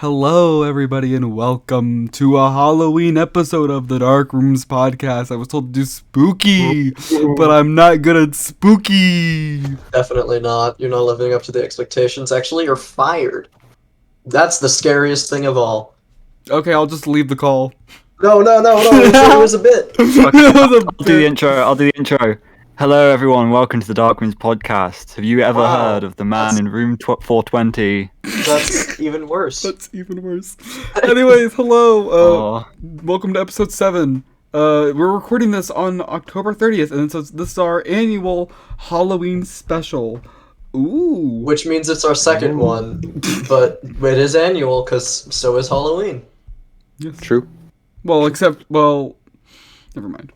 Hello, everybody, and welcome to a Halloween episode of the Dark Rooms podcast. I was told to do spooky, but I'm not good at spooky. Definitely not. You're not living up to the expectations. Actually, you're fired. That's the scariest thing of all. Okay, I'll just leave the call. No. It was a bit. I'll do the intro. Hello, everyone. Welcome to the Dark Rooms podcast. Have you ever heard of the man in room 420? That's even worse. That's even worse. Anyways, hello. Welcome to episode 7. We're recording this on October 30th, and so this is our annual Halloween special. Ooh. Which means it's our second one, but it is annual because so is Halloween. Yes. True. Well, never mind.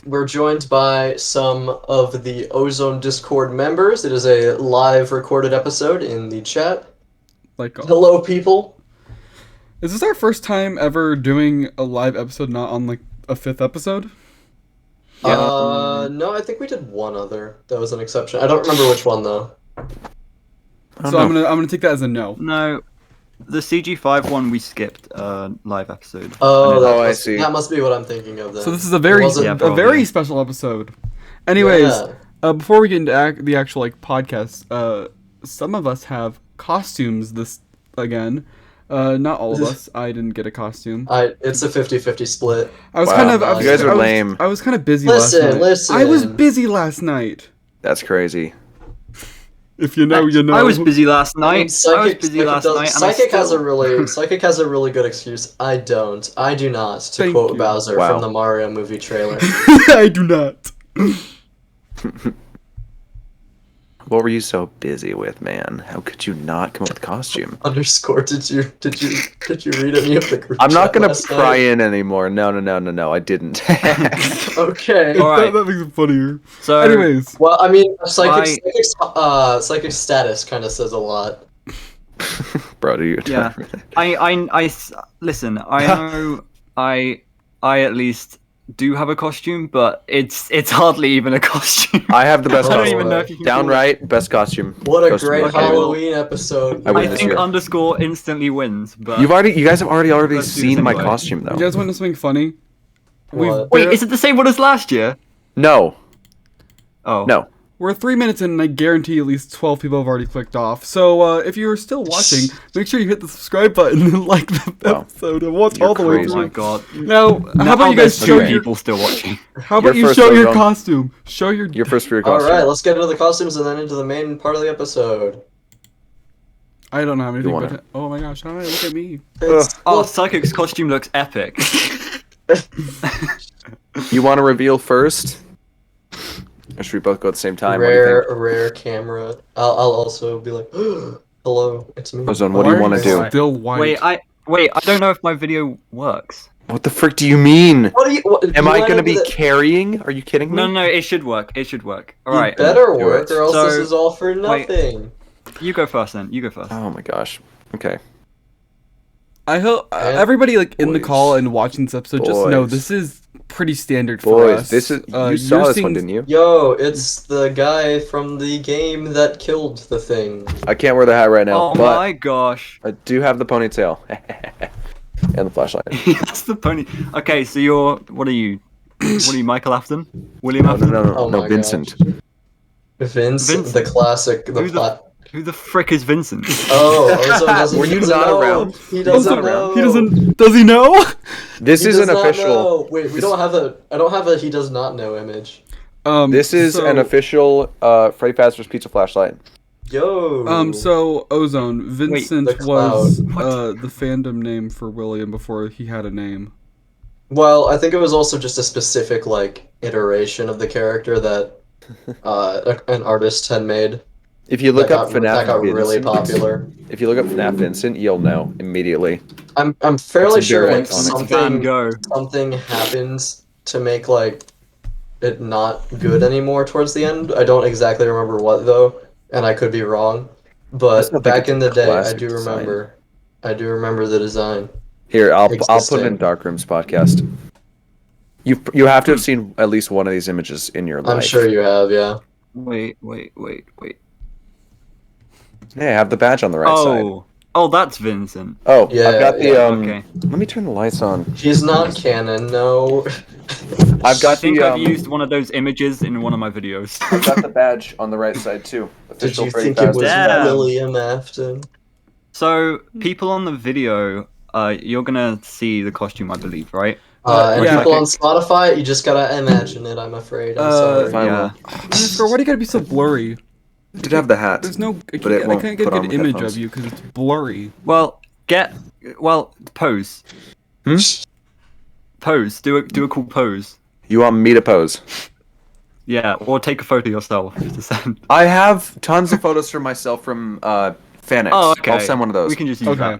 We're joined by some of the Ozone Discord members. It is a live recorded episode in the chat. Hello, people. Is this our first time ever doing a live episode, not on like a 5th episode? Yeah. No, I think we did one other. That was an exception. I don't remember which one though. So I'm gonna take that as a no. No, the CG5 one we skipped live episode. I see. That must be what I'm thinking of then. So this is a very special episode. Anyways, before we get into the actual podcast, some of us have costumes this again. Not all of us. I didn't get a costume. It's a 50-50 split. You guys are lame. I was kind of busy last night. Listen. I was busy last night. That's crazy. If you know, you know. I was busy last night. Psychic has a really good excuse. I do not. To quote Bowser from the Mario movie trailer. I do not. What were you so busy with, man? How could you not come up with a costume? Underscore, did you read any of the group I'm not gonna pry night? in anymore. No, I didn't. Okay. Alright. That makes it funnier. So, anyways. Well, I mean, psychic status kind of says a lot. Bro, do you? Yeah. Listen. I know. I at least do have a costume, but it's hardly even a costume. I have the best I don't costume. even know if you can Downright best costume. What a costume great ever. Halloween episode. I think underscore instantly wins, but You guys have already Let's do seen this my anyway. costume though. You guys want to something funny? What? Wait, is it the same one as last year? No. Oh. No. We're 3 minutes in, and I guarantee at least 12 people have already clicked off. So if you're still watching, make sure you hit the subscribe button and like the episode and watch all the way crazy. through. Oh my god. Now, how about you guys show your people still watching? How about You're you first, show your Ozone. costume? Show your. You're first for your costume. Alright, let's get into the costumes and then into the main part of the episode. I don't have anything. wanna- But oh my gosh! Hi, look at me. Oh, Psychic's costume looks epic. You want to reveal first? Or should we both go at the same time? What do you think? Rare camera. I'll also be like, hello, it's me. Ozone, what do you want to do? Still white. Wait, I don't know if my video works. What the frick do you mean? Am I going gonna be carrying? Are you kidding me? No, it should work. Alright. Better do work, it. or else So, this is all for nothing. You go first then. You go first. Oh my gosh. Okay. I hope everybody in the Boys. call and watching this episode just know Boys. this is pretty standard for us. Boys, this is you you're saw this seeing- one, didn't you? Yo, it's the guy from the game that killed the thing. I can't wear the hat right now, Oh but my gosh. I do have the ponytail and the flashlight. That's the pony. Okay, so what are you, Michael Afton? William No, Afton? no, Oh my Vincent. Vincent, the classic. Who the frick is Vincent? Oh, Ozone doesn't. Were you he doesn't not know. around? He doesn't not around. know. He doesn't. Does he know? This He is does an not official. know. Wait, we don't have a. I don't have a. He does not know image. This is an official Freddy Fazbear's Pizza flashlight. Yo. So Ozone, Vincent the was What? the fandom name for William before he had a name. Well, I think it was also just a specific iteration of the character that an artist had made. If you look up FNaF that got really Vincent, popular. If you look up FNaF Vincent, you'll know immediately. I'm fairly It's a sure very like iconic something happens to make it not good anymore towards the end. I don't exactly remember what though, and I could be wrong. But think back it's in a the day, I classic do design. remember. I do remember the design. Here, I'll put it Existing. in Dark Rooms podcast. You have to have seen at least one of these images in your life. I'm sure you have, yeah. Wait. Yeah, I have the badge on the right side. Oh. Oh, that's Vincent. Oh, Yeah, I've got the yeah. Okay. Let me turn the lights on. He's not canon, no. I've got I think the I've used one of those images in one of my videos. I've got the badge on the right side too. Did Official you Freddy think it was Fazbear. Damn. William Afton? So, people on the video, you're gonna see the costume, I believe, right? And yeah. people on Spotify, you just gotta imagine it, I'm afraid. I'm sorry. Fine. Yeah. Master, why do you gotta be so blurry? I did have the hat. There's no. I But it can't, I won't can't get a put on good with image headphones. of you because it's blurry. Well, pose. Hmm? Pose. Do a cool pose. You want me to pose? Yeah, or take a photo yourself to send. I have tons of photos for myself from FNaF. Oh, okay. I'll send one of those. We can just use Okay.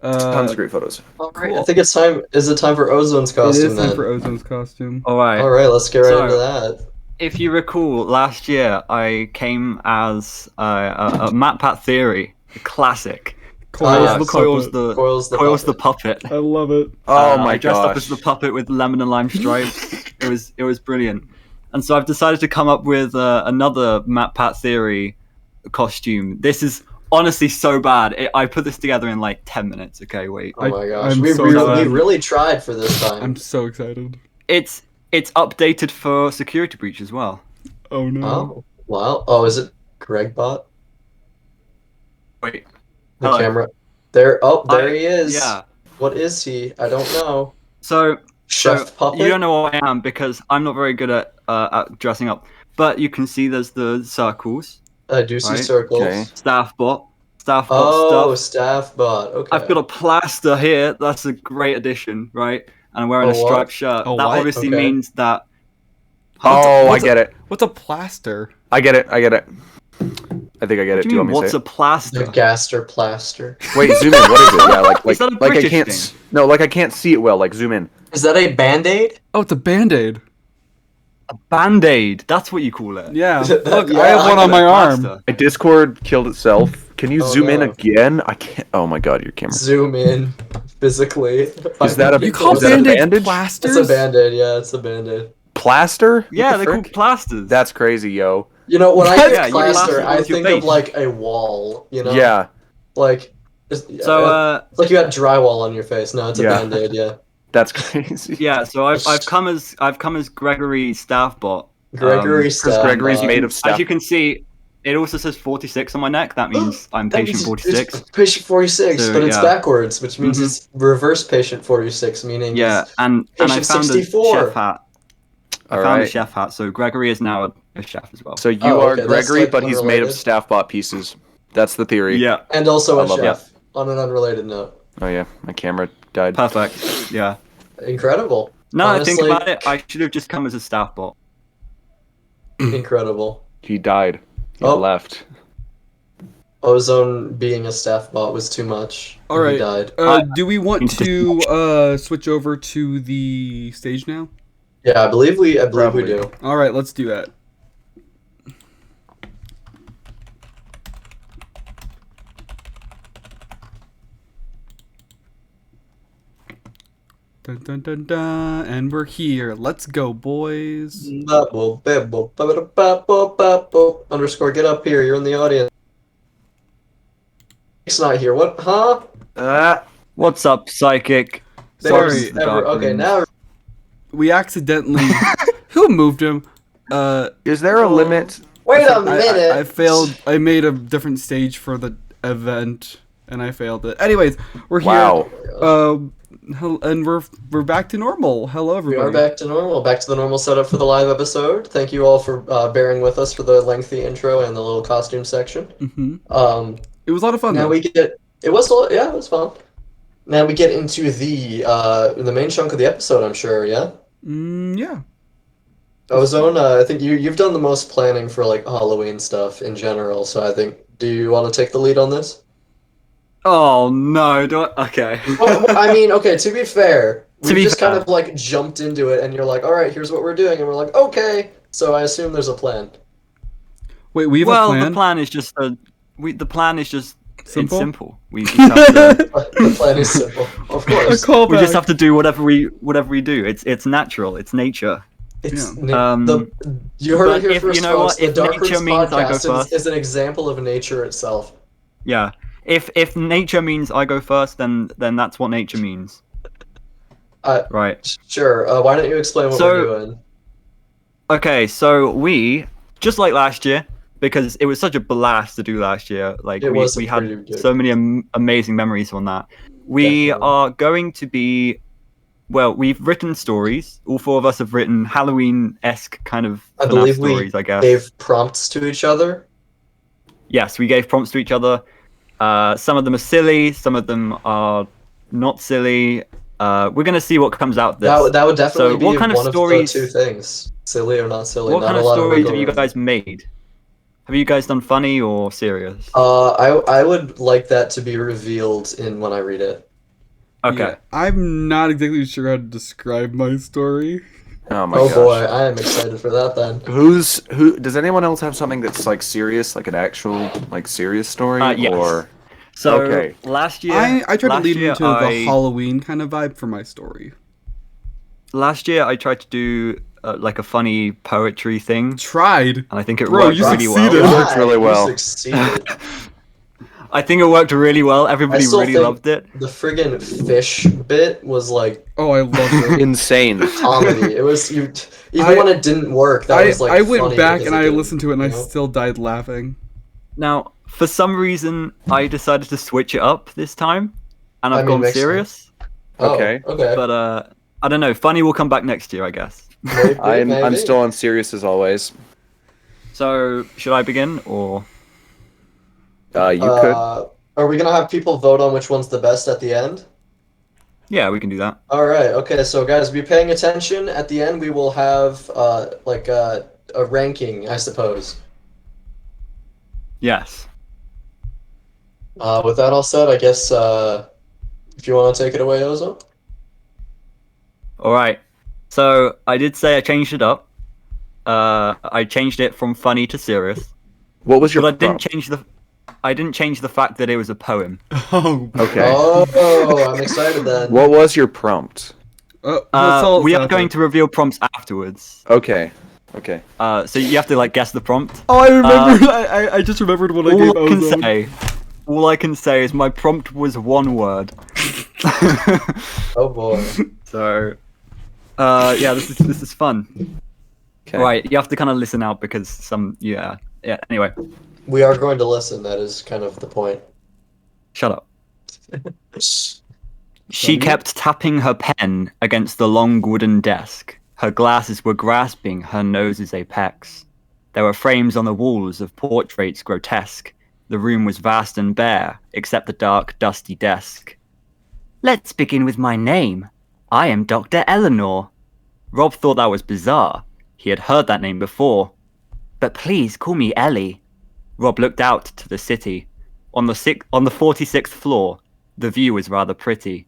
that. Tons of great photos. Alright, Cool. I think it's time. Is it time for Ozone's It costume is time then? for Ozone's costume. Alright. Alright, let's get right So- into that. If you recall, last year I came as a MatPat Theory, a classic. yes. Coil's the Coil's the Coil's the puppet. puppet. I love it. Oh my I dressed up gosh. as the puppet with lemon and lime stripes. it was brilliant. And so I've decided to come up with another MatPat Theory costume. This is honestly so bad. I put this together in like 10 minutes. Okay, wait. Oh my gosh. I'm We so really tried for this time. I'm so excited. It's updated for security breach as well. Oh no. Oh, wow. Oh, is it Gregbot? Wait. The Hello. camera. There he is. Yeah. What is he? I don't know. So Chef Puppet? you don't know what I am because I'm not very good at dressing up. But you can see there's the circles, I do see Right. circles. Okay. staff bot Oh, stuff. staff bot. Okay. I've got a plaster here. That's a great addition, right? And I'm wearing A a what? striped shirt. A That what? obviously Okay. means that. Oh, I what's get it. What's a plaster? I get it. I get it. I think I get What it. do Do you you want mean? me to What's say a plaster? The Gaster Plaster. it? Wait, zoom in. What is it? Yeah, like Is that a like I British can't. thing? No, like I can't see it well. Like zoom in. Is that a Band-Aid? Oh, it's a band-aid. A band-aid. That's what you call it. Yeah. That- Look, yeah, I have one I on my arm. Plaster. My Discord killed itself. Can you Oh, zoom in no. again? I can't. Oh my god, your camera. Zoom in physically. Is that a- You call Is that a band-aids bandage? plasters? It's a Band-Aid, yeah, it's a Band-Aid. Plaster? What Yeah, the they're frick? called plasters. That's crazy, yo. You know, when I Yeah, think you plaster, plaster I with your think of face. like a wall, you know? Yeah. Like, So it's like you had drywall on your face. No, it's a Yeah. Band-Aid, yeah. That's crazy. yeah, so I've come as Gregory Staffbot. Gregory Because Staff. Gregory's made of stuff. As you can see, it also says 46 on my neck. That means I'm That patient means 46. It's patient 46, So, but it's yeah. backwards, which means Mhm. it's reverse patient 46, meaning Yeah, it's and I patient found 64. a chef hat. I All found a right. chef hat, so Gregory is now a chef as well. So you Oh, are okay, that's, Gregory, like, but he's made of unrelated. staff bot pieces. That's the theory. Yeah, and also I a love chef. On an unrelated note, Oh yeah, my camera died. perfect. Yeah. incredible. No, I think Honestly, about it. I should have just come as a staff bot. incredible. He died. He Oh. left. Ozone being a staff bot was too much. All He right. died. Do we want to switch over to the stage now? Yeah, I believe we Probably. do. All right, let's do that. Dun, dun, dun, dun, and we're here. Let's go, boys. Underscore, get up here. You're in the audience. It's not here. What? Huh? What's up, psychic? Sorry. There's okay, now We accidentally. Who moved him? Is there a limit? wait a minute. I failed. I made a different stage for the event, and I failed it. Anyways, we're here. Wow. And we're back to normal. Hello, We everybody. are back to normal. Back to the normal setup for the live episode. Thank you all for bearing with us for the lengthy intro and the little costume section. Mm-hmm. It was a lot of fun. Now though. we get. It was fun. Now we get into the main chunk of the episode. I'm sure. Yeah. Yeah. Ozone. I think you've done the most planning for like Halloween stuff in general. So I think. Do you want to take the lead on this? Oh no! Okay. Well, I mean, okay. To be fair, we To be just kind fair. of like jumped into it, and you're like, "All right, here's what we're doing," and we're like, "Okay." So I assume there's a plan. Wait, we have Well, a plan. the plan is just the plan is just Simple? It's simple. We just have to, The plan is simple, of A course. callback. we just have to do whatever we do. It's natural. It's nature. It's Yeah. you heard but it here if- first, you know folks. what, if The Dark nature Roots means I go podcast first- is an example of nature itself. Yeah. If nature means I go first, then that's what nature means. Right. Sure. Why don't you explain what we're doing? Okay, so we, just like last year, because it was such a blast to do last year. Like we had so many amazing memories from that. We are going to be, well, we've written stories. All four of us have written Halloween-esque kind of FNaF stories, I guess. Gave prompts to each other. Yes, we gave prompts to each other. Some of them are silly, some of them are not silly. We're gonna see what comes out of this. That would definitely be what kind one of stories, of the two things: silly or not silly. What kind of stories have you guys made? Have you guys done funny or serious? I would like that to be revealed when I read it. Okay. Yeah, I'm not exactly sure how to describe my story. Oh my gosh. Boy, I am excited for that then. Who does anyone else have something that's like serious, like an actual like serious story? Yes. Or so okay. Last year I tried to lead into the Halloween kind of vibe for my story. Last year I tried to do like a funny poetry thing. Tried. And I think it worked really well. It worked really well. You succeeded. I think it worked really well. Everybody really loved it. The friggin' fish bit was like... Oh, I loved it. Insane. Comedy. It was... Even when it didn't work, that was like I went back and I didn't, listened to it and I still died laughing. Now, for some reason, I decided to switch it up this time. And I've gone serious. Okay. Okay. But I don't know. Funny will come back next year, I guess. Maybe. I'm still on serious as always. So, should I begin, or...? You could. Are we gonna have people vote on which one's the best at the end? Yeah, we can do that. All right. Okay. So, guys, be paying attention. At the end, we will have like a ranking, I suppose. Yes. With that all said, I guess if you want to take it away, Ozone. All right. So I did say I changed it up. I changed it from funny to serious. What was your? But I didn't change the fact that it was a poem. Oh, okay. Oh, I'm excited then. What was your prompt? We are going to reveal prompts afterwards. Okay. Okay. So you have to like guess the prompt. Oh, I remember. I just remembered what I gave Ozone. All I can say is my prompt was one word. Oh boy. So, yeah, this is fun. Okay. Right, you have to kind of listen out because yeah. Anyway. We are going to listen. That is kind of the point. Shut up. She kept tapping her pen against the long wooden desk. Her glasses were grasping her nose's apex. There were frames on the walls of portraits grotesque. The room was vast and bare, except the dark, dusty desk. Let's begin with my name. I am Dr. Eleanor. Rob thought that was bizarre. He had heard that name before. But please call me Ellie. Rob looked out to the city. On the 46th floor, the view was rather pretty.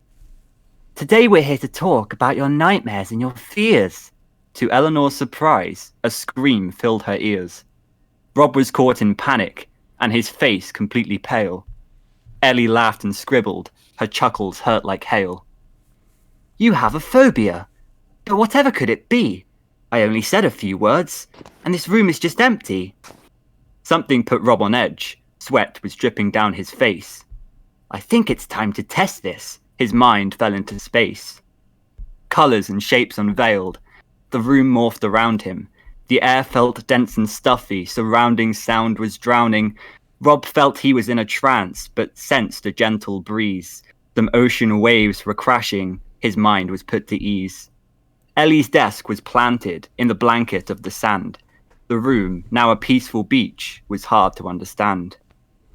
Today we're here to talk about your nightmares and your fears. To Eleanor's surprise, a scream filled her ears. Rob was caught in panic, and his face completely pale. Ellie laughed and scribbled. Her chuckles hurt like hail. You have a phobia. But whatever could it be? I only said a few words, and this room is just empty. Something put Rob on edge. Sweat was dripping down his face. I think it's time to test this. His mind fell into space. Colours and shapes unveiled. The room morphed around him. The air felt dense and stuffy. Surrounding sound was drowning. Rob felt he was in a trance, but sensed a gentle breeze. Some ocean waves were crashing. His mind was put to ease. Ellie's desk was planted in the blanket of the sand. The room, now a peaceful beach, was hard to understand.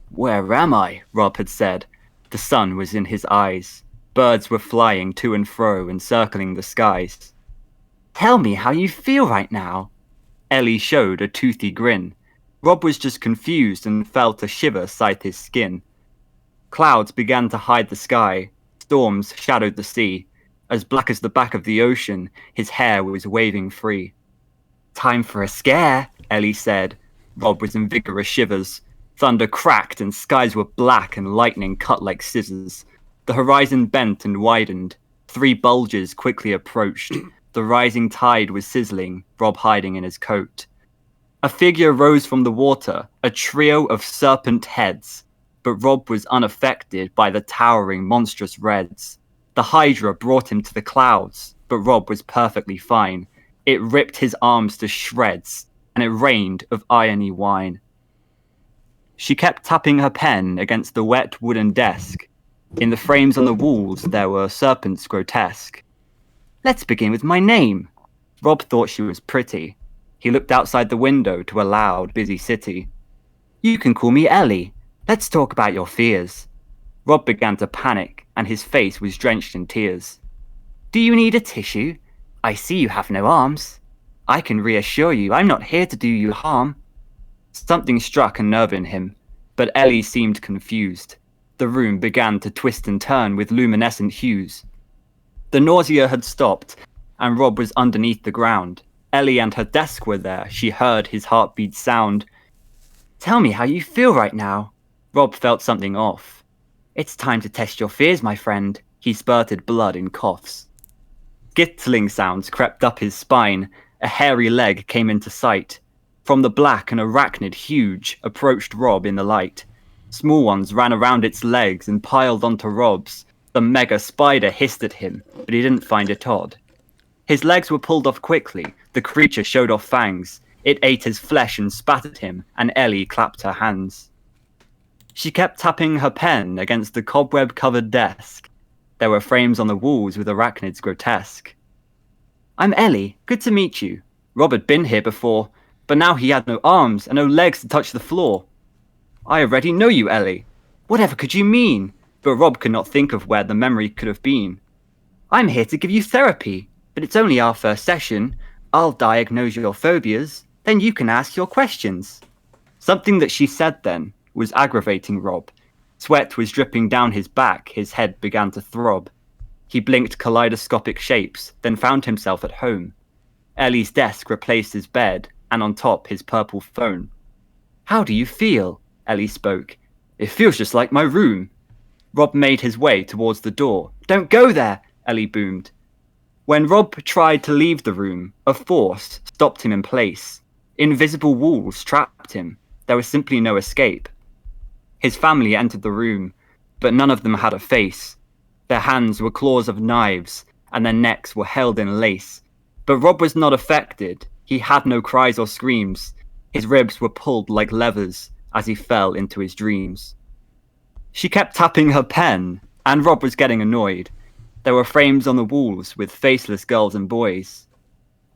Where am I? Rob had said. The sun was in his eyes. Birds were flying to and fro, encircling the skies. Tell me how you feel right now. Ellie showed a toothy grin. Rob was just confused and felt a shiver scythe his skin. Clouds began to hide the sky. Storms shadowed the sea. As black as the back of the ocean, his hair was waving free. Time for a scare, Ellie said. Rob was in vigorous shivers. Thunder cracked and skies were black and lightning cut like scissors. The horizon bent and widened. 3 bulges quickly approached. The rising tide was sizzling, Rob hiding in his coat. A figure rose from the water, a trio of serpent heads. but Rob was unaffected by the towering, monstrous reds. The Hydra brought him to the clouds, but Rob was perfectly fine. It ripped his arms to shreds, and it rained of irony wine. She kept tapping her pen against the wet wooden desk. In the frames on the walls there were serpents grotesque. Let's begin with my name. Rob thought she was pretty. He looked outside the window to a loud, busy city. You can call me Ellie. Let's talk about your fears. Rob began to panic, and his face was drenched in tears. Do you need a tissue? I see you have no arms. I can reassure you I'm not here to do you harm. Something struck a nerve in him, but Ellie seemed confused. The room began to twist and turn with luminescent hues. The nausea had stopped, and Rob was underneath the ground. Ellie and her desk were there. She heard his heartbeat sound. Tell me how you feel right now. Rob felt something off. It's time to test your fears, my friend. He spurted blood in coughs. Gittling sounds crept up his spine. A hairy leg came into sight. From the black, an arachnid huge approached Rob in the light. Small ones ran around its legs and piled onto Rob's. The mega spider hissed at him, but he didn't find it odd. His legs were pulled off quickly. The creature showed off fangs. It ate his flesh and spat at him, and Ellie clapped her hands. She kept tapping her pen against the cobweb-covered desk. There were frames on the walls with arachnids grotesque. I'm Ellie. Good to meet you. Rob had been here before, but now he had no arms and no legs to touch the floor. I already know you, Ellie. Whatever could you mean? But Rob could not think of where the memory could have been. I'm here to give you therapy, but it's only our first session. I'll diagnose your phobias, then you can ask your questions. Something that she said then was aggravating Rob. Sweat was dripping down his back, his head began to throb. He blinked kaleidoscopic shapes, then found himself at home. Ellie's desk replaced his bed, and on top his purple phone. How do you feel? Ellie spoke. It feels just like my room. Rob made his way towards the door. Don't go there, Ellie boomed. When Rob tried to leave the room, a force stopped him in place. Invisible walls trapped him. There was simply no escape. His family entered the room, but none of them had a face. Their hands were claws of knives, and their necks were held in lace. But Rob was not affected. He had no cries or screams. His ribs were pulled like levers as he fell into his dreams. She kept tapping her pen, and Rob was getting annoyed. There were frames on the walls with faceless girls and boys.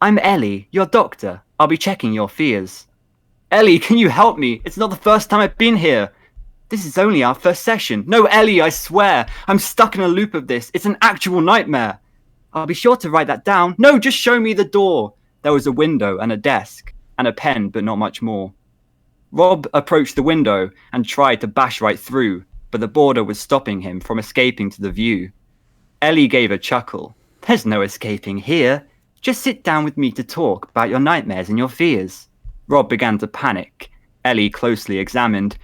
I'm Ellie, your doctor. I'll be checking your fears. Ellie, can you help me? It's not the first time I've been here. This is only our first session. No, Ellie, I swear. I'm stuck in a loop of this. It's an actual nightmare. I'll be sure to write that down. No, just show me the door. There was a window and a desk, and a pen, but not much more. Rob approached the window and tried to bash right through, but the border was stopping him from escaping to the view. Ellie gave a chuckle. There's no escaping here. Just sit down with me to talk about your nightmares and your fears. Rob began to panic. Ellie closely examined.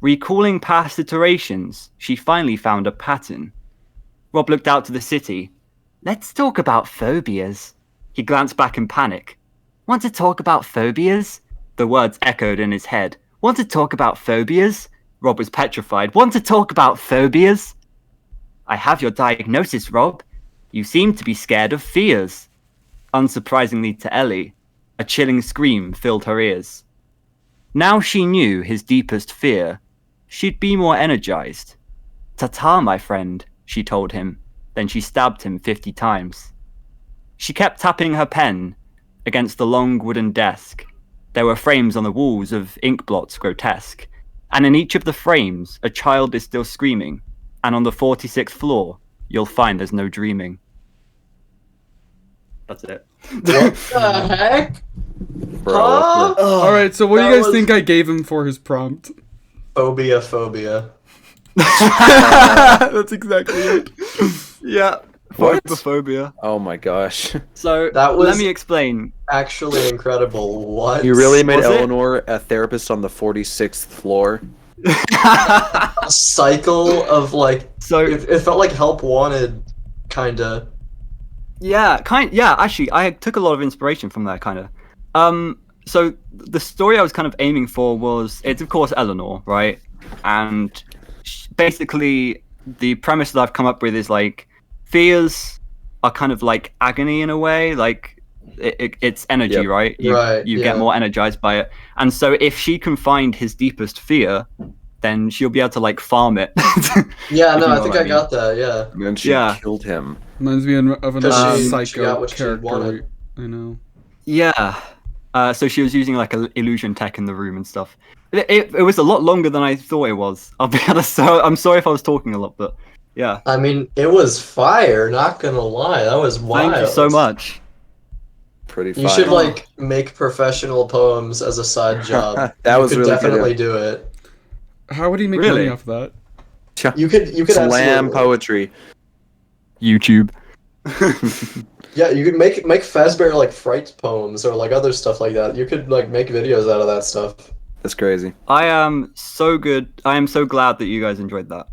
Recalling past iterations, she finally found a pattern. Rob looked out to the city. Let's talk about phobias. He glanced back in panic. Want to talk about phobias? The words echoed in his head. Want to talk about phobias? Rob was petrified. Want to talk about phobias? I have your diagnosis, Rob. You seem to be scared of fears. Unsurprisingly to Ellie, a chilling scream filled her ears. Now she knew his deepest fear. She'd be more energized. Ta-ta, my friend, she told him. Then she stabbed him 50 times. She kept tapping her pen against the long wooden desk. There were frames on the walls of ink blots grotesque. And in each of the frames, a child is still screaming. And on the 46th floor, you'll find there's no dreaming. That's it. What the heck? Bro, Huh? Alright, so what do you That guys was- think I gave him for his prompt? Phobia. That's exactly it. Yeah. What? Phobia. Oh my gosh. So, That was- let me explain. Actually incredible. What? You really made Was it? Eleanor a therapist on the 46th floor? A cycle of like. So, It felt like help wanted, kinda. yeah, actually, I took a lot of inspiration from that, kind of. So the story I was kind of aiming for was, it's of course Eleanor, right? And basically, the premise that I've come up with is like fears are kind of like agony in a way. Like it's energy, right? You get more energized by it. And so if she can find his deepest fear, then she'll be able to like farm it. Yeah, no, I think I got that. Yeah. And then she killed him. Reminds me of another psycho character. Wanted. I know. Yeah. So she was using like illusion tech in the room and stuff. It was a lot longer than I thought it was. I'll be honest. So I'm sorry if I was talking a lot, but yeah. I mean, it was fire. Not gonna lie, that was wild. Thank you so much. Pretty fire. You should like make professional poems as a side job. That was really definitely do it. How would he make money off of that? You could slam poetry. YouTube. Yeah, you could make Fazbear like fright poems or like other stuff like that. You could like make videos out of that stuff. That's crazy. I am so glad that you guys enjoyed that.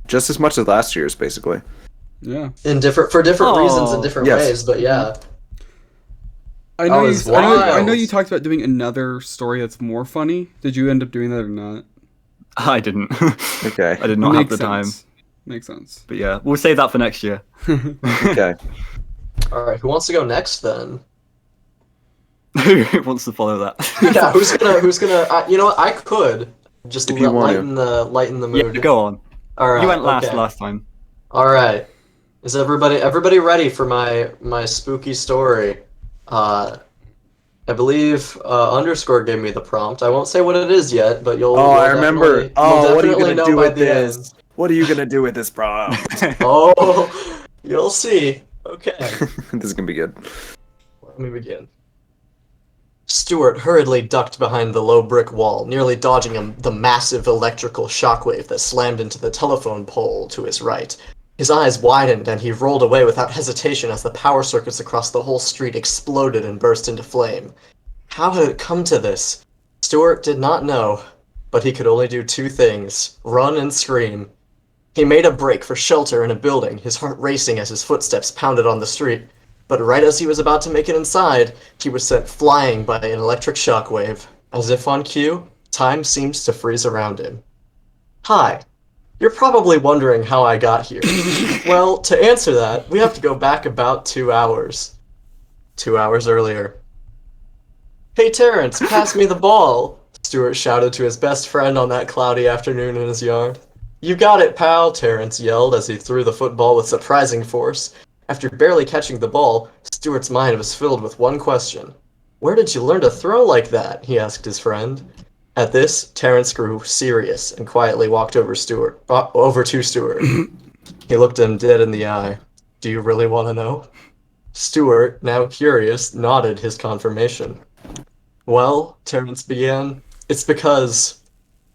Just as much as last year's, basically. Yeah. For different reasons in different ways, but yeah. I know you talked about doing another story that's more funny. Did you end up doing that or not? I didn't. Okay. I did not have the time. Makes sense. But yeah, we'll save that for next year. Okay. All right, who wants to go next then? Who wants to follow that? Yeah, who's gonna? You know what? I could just lighten the mood. Yeah, go on. All right. You went last time. All right. Is everybody ready for my spooky story? I believe Underscore gave me the prompt. I won't say what it is yet, but you'll. Oh, I remember. Oh, what are you gonna do with this? End. What are you gonna do with this prompt? Oh, you'll see. Okay. This is gonna be good. Let me begin. Stuart hurriedly ducked behind the low brick wall, nearly dodging the massive electrical shockwave that slammed into the telephone pole to his right. His eyes widened, and he rolled away without hesitation as the power circuits across the whole street exploded and burst into flame. How had it come to this? Stuart did not know, but he could only do two things: run and scream. He made a break for shelter in a building, his heart racing as his footsteps pounded on the street. But right as he was about to make it inside, he was sent flying by an electric shockwave. As if on cue, time seemed to freeze around him. Hi. You're probably wondering how I got here. Well, to answer that, we have to go back about 2 hours. 2 hours earlier. Hey Terrence, pass me the ball, Stuart shouted to his best friend on that cloudy afternoon in his yard. You got it, pal, Terrence yelled as he threw the football with surprising force. After barely catching the ball, Stuart's mind was filled with one question. Where did you learn to throw like that? He asked his friend. At this, Terrence grew serious and quietly walked over to Stuart. He looked him dead in the eye. Do you really want to know? Stuart, now curious, nodded his confirmation. Well, Terrence began, it's because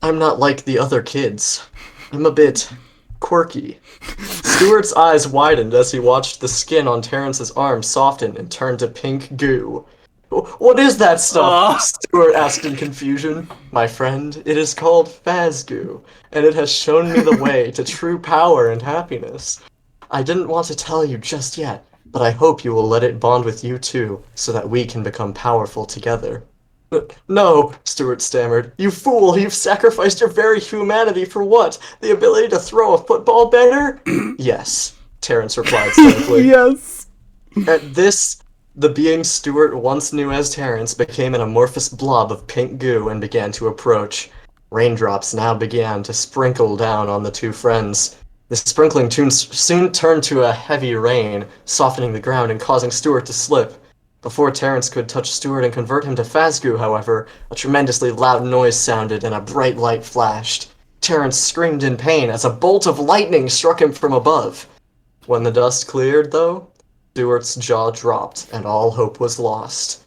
I'm not like the other kids. I'm a bit quirky. Stuart's eyes widened as he watched the skin on Terrence's arm soften and turn to pink goo. What is that stuff? Stuart asked in confusion. My friend, it is called Fazgoo, and it has shown me the way to true power and happiness. I didn't want to tell you just yet, but I hope you will let it bond with you too, so that we can become powerful together. No, Stuart stammered. You fool, you've sacrificed your very humanity for what? The ability to throw a football better? Yes, Terrence replied cynically. Yes. At this, the being Stuart once knew as Terrence became an amorphous blob of pink goo and began to approach. Raindrops now began to sprinkle down on the two friends. The sprinkling soon turned to a heavy rain, softening the ground and causing Stuart to slip. Before Terrence could touch Stuart and convert him to Fazgoo, however, a tremendously loud noise sounded and a bright light flashed. Terrence screamed in pain as a bolt of lightning struck him from above. When the dust cleared, though, Stuart's jaw dropped and all hope was lost.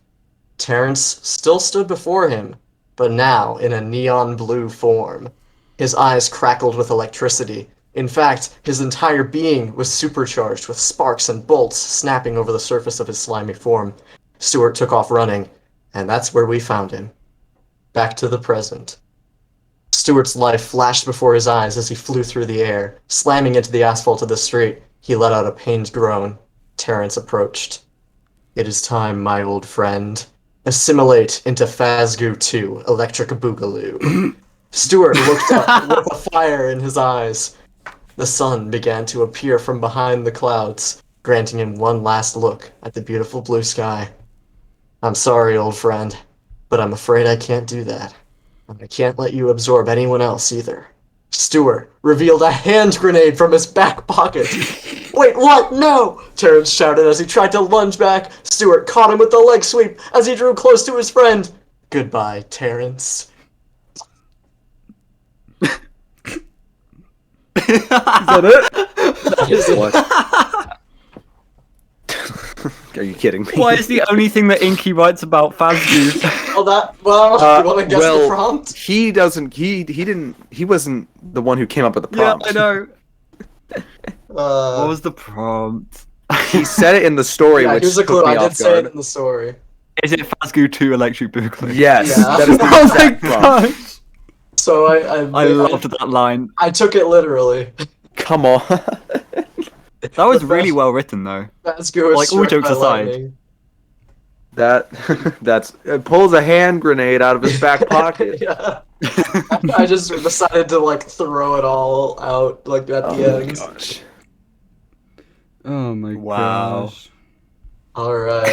Terrence still stood before him, but now in a neon blue form. His eyes crackled with electricity. In fact, his entire being was supercharged with sparks and bolts snapping over the surface of his slimy form. Stuart took off running, and that's where we found him. Back to the present. Stuart's life flashed before his eyes as he flew through the air. Slamming into the asphalt of the street, he let out a pained groan. Terrence approached. It is time, my old friend. Assimilate into Fazgoo 2, Electric Boogaloo. Stuart looked up with a fire in his eyes. The sun began to appear from behind the clouds, granting him one last look at the beautiful blue sky. I'm sorry, old friend, but I'm afraid I can't do that. And I can't let you absorb anyone else either. Stuart revealed a hand grenade from his back pocket. Wait, what? No! Terrence shouted as he tried to lunge back. Stuart caught him with the leg sweep as he drew close to his friend. Goodbye, Terrence. Is that it? That is it. What? Are you kidding me? Why is the only thing that Inky writes about Fazgu? You want to guess the prompt? He doesn't. He didn't. He wasn't the one who came up with the Yeah, prompt. I know. What was the prompt? He said it in the story, Yeah, which here's a took clue. me I did off say it guard. in the story. Is it Fazgu 2 Electric Boogaloo? Yes, Yeah. that is the Oh my exact prompt. gosh! So I loved that line. I took it literally. Come on. That was really well written, though. That's good. Like, all jokes aside. That's pulls a hand grenade out of his back pocket. Yeah. I just decided to like throw it all out like at the end. Gosh. Oh my Wow. gosh. All right.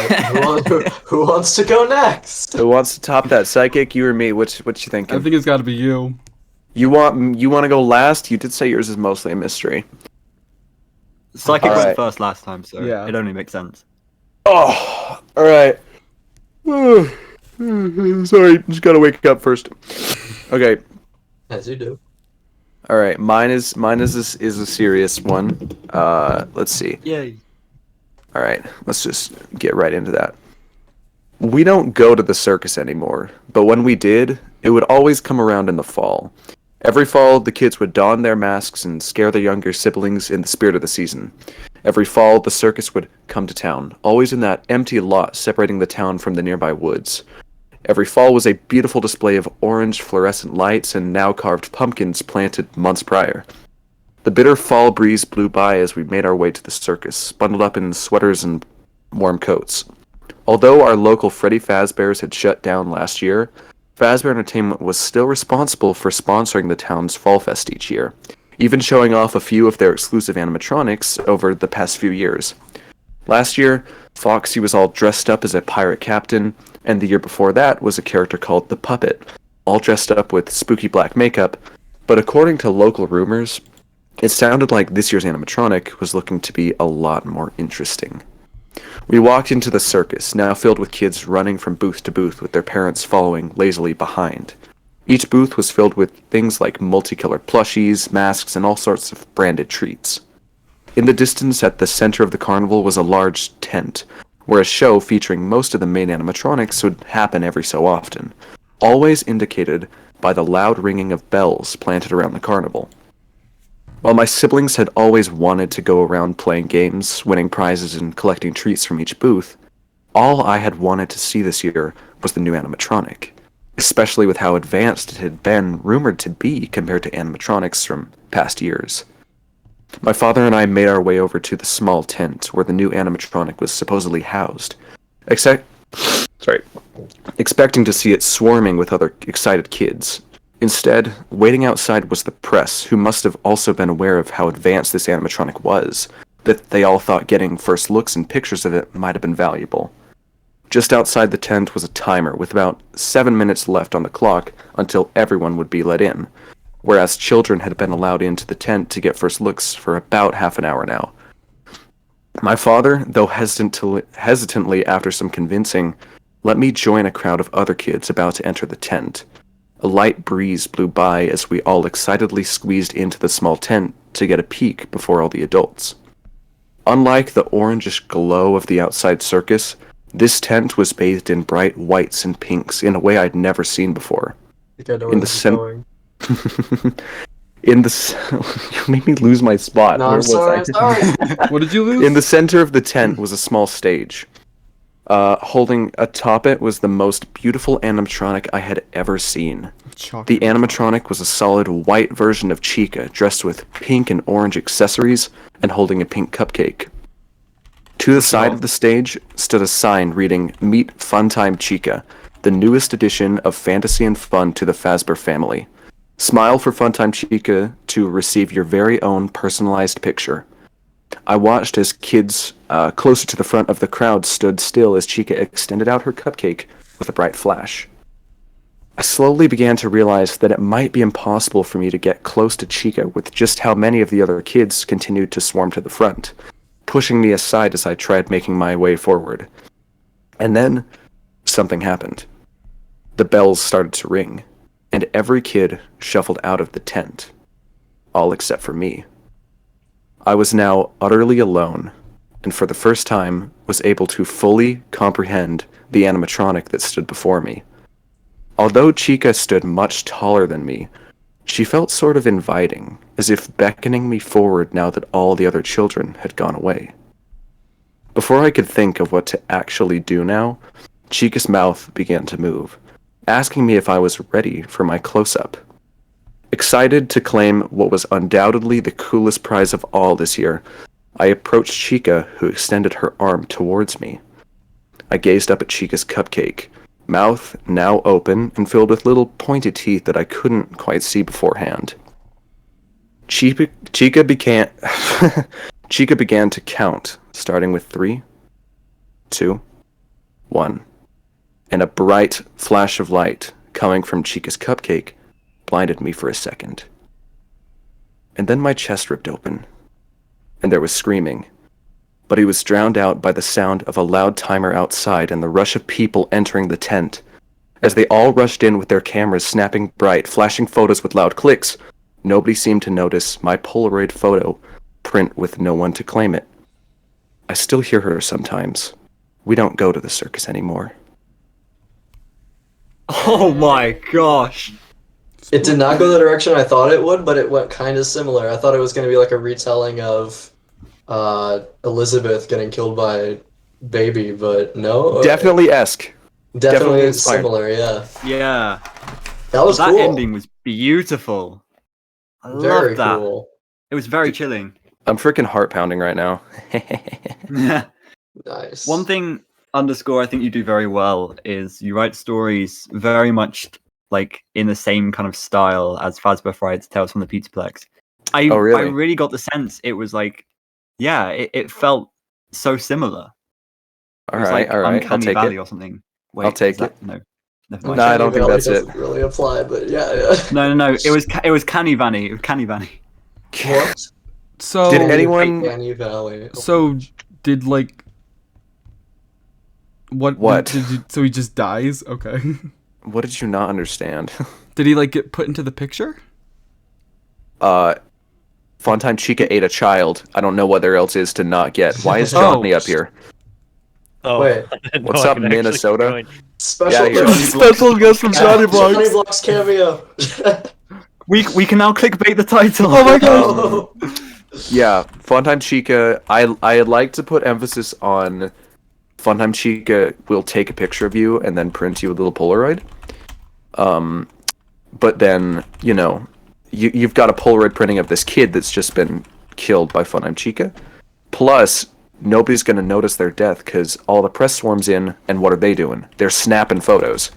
Who wants to go next? Who wants to top that? Psychic, you or me? What you thinking? I think it's got to be you. You want to go last? You did say yours is mostly a mystery. Psychic All went right. first last time, so Yeah. it only makes sense. Oh, all right. Sorry, just gotta wake up first. Okay. As you do. All right. Mine is a serious one. Let's see. Yay. All right. Let's just get right into that. We don't go to the circus anymore, but when we did, it would always come around in the fall. Every fall, the kids would don their masks and scare their younger siblings in the spirit of the season. Every fall, the circus would come to town, always in that empty lot separating the town from the nearby woods. Every fall was a beautiful display of orange fluorescent lights and now carved pumpkins planted months prior. The bitter fall breeze blew by as we made our way to the circus, bundled up in sweaters and warm coats. Although our local Freddy Fazbear's had shut down last year, Fazbear Entertainment was still responsible for sponsoring the town's Fall Fest each year, even showing off a few of their exclusive animatronics over the past few years. Last year, Foxy was all dressed up as a pirate captain, and the year before that was a character called the Puppet, all dressed up with spooky black makeup, but according to local rumors, it sounded like this year's animatronic was looking to be a lot more interesting. We walked into the circus, now filled with kids running from booth to booth with their parents following lazily behind. Each booth was filled with things like multicolored plushies, masks, and all sorts of branded treats. In the distance at the center of the carnival was a large tent, where a show featuring most of the main animatronics would happen every so often, always indicated by the loud ringing of bells planted around the carnival. While my siblings had always wanted to go around playing games, winning prizes, and collecting treats from each booth, all I had wanted to see this year was the new animatronic, especially with how advanced it had been rumored to be compared to animatronics from past years. My father and I made our way over to the small tent where the new animatronic was supposedly housed, expecting to see it swarming with other excited kids. Instead, waiting outside was the press, who must have also been aware of how advanced this animatronic was, that they all thought getting first looks and pictures of it might have been valuable. Just outside the tent was a timer with about 7 minutes left on the clock until everyone would be let in, whereas children had been allowed into the tent to get first looks for about half an hour now. My father, though hesitantly after some convincing, let me join a crowd of other kids about to enter the tent. A light breeze blew by as we all excitedly squeezed into the small tent to get a peek before all the adults. Unlike the orangish glow of the outside circus, this tent was bathed in bright whites and pinks in a way I'd never seen before. I think I know where this is going. You made me lose my spot. No, Where I'm was sorry. I? I'm sorry. What did you lose? In the center of the tent was a small stage. Holding atop it was the most beautiful animatronic I had ever seen. The animatronic was a solid white version of Chica, dressed with pink and orange accessories and holding a pink cupcake. To the side of the stage stood a sign reading, "Meet Funtime Chica, the newest addition of fantasy and fun to the Fazbear family." Smile for Funtime Chica to receive your very own personalized picture. I watched as kids closer to the front of the crowd stood still as Chica extended out her cupcake with a bright flash. I slowly began to realize that it might be impossible for me to get close to Chica with just how many of the other kids continued to swarm to the front, pushing me aside as I tried making my way forward. And then, something happened. The bells started to ring, and every kid shuffled out of the tent, all except for me. I was now utterly alone, and for the first time was able to fully comprehend the animatronic that stood before me. Although Chica stood much taller than me, she felt sort of inviting, as if beckoning me forward now that all the other children had gone away. Before I could think of what to actually do now, Chica's mouth began to move, asking me if I was ready for my close-up. Excited to claim what was undoubtedly the coolest prize of all this year, I approached Chica, who extended her arm towards me. I gazed up at Chica's cupcake, mouth now open and filled with little pointed teeth that I couldn't quite see beforehand. Chica began to count, starting with 3, 2, 1, and a bright flash of light coming from Chica's cupcake blinded me for a second. And then my chest ripped open, and there was screaming, but he was drowned out by the sound of a loud timer outside and the rush of people entering the tent. As they all rushed in with their cameras snapping bright, flashing photos with loud clicks, nobody seemed to notice my Polaroid photo print with no one to claim it. I still hear her sometimes. We don't go to the circus anymore. Oh my gosh. It did not go the direction I thought it would, but it went kind of similar. I thought it was going to be like a retelling of Elizabeth getting killed by Baby, but no. Definitely esque. Definitely inspired. similar, yeah. Yeah. That was That cool. ending was beautiful. I Very love that. cool. It was very chilling. I'm freaking heart pounding right now. Nice. One thing underscore I think you do very well is you write stories very much like in the same kind of style as Fazbear Fright's Tales from the Pizzaplex. Oh, really? I really got the sense it was like, yeah, it felt so similar. All It was right, like all right. I'll Uncanny take Valley it. or something. Wait, I'll take is that- it. No, never mind. No, I don't think Valley that's it. doesn't really apply, but yeah. No. It was Canny Vanny. It was Canny Vanny. What? So Did anyone? Uncanny Valley. So did like what? So he just dies? Okay. What did you not understand? Did he like get put into the picture? Funtime Chica ate a child. I don't know what there else is to not get. Why is Johnny up here? Oh, Wait. What's up, Minnesota? Special Yeah, guest. Special guest from Johnny Johnny Vlogs. Vlogs cameo. We can now clickbait the title. Oh my god. Oh. Yeah, Funtime Chica. I like to put emphasis on Funtime Chica will take a picture of you and then print you a little Polaroid. But then, you know, you've got a Polaroid printing of this kid that's just been killed by Funtime Chica. Plus, nobody's going to notice their death because all the press swarms in, and what are they doing? They're snapping photos.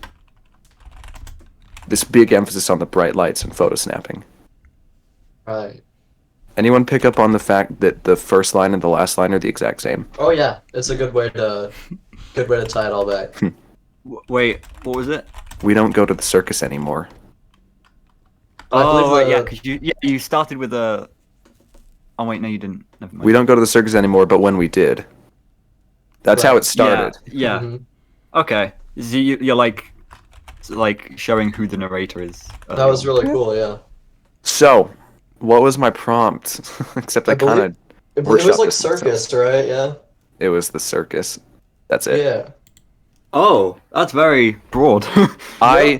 This big emphasis on the bright lights and photo snapping. Right. Anyone pick up on the fact that the first line and the last line are the exact same? Oh yeah, it's a good way to tie it all back. Wait, what was it? We don't go to the circus anymore. I believe Oh, right, the- yeah, because you started with a. Oh wait, no, you didn't. Never mind. We don't go to the circus anymore, but when we did. That's how Right. it started. Yeah. Mhm. Okay. So you're like showing who the narrator is. That was really cool, yeah. So, what was my prompt? Except I I believe- kind of... It was Workshop like this myself. circus, right? Yeah. It was the circus. That's it. Yeah. Oh, that's very broad. I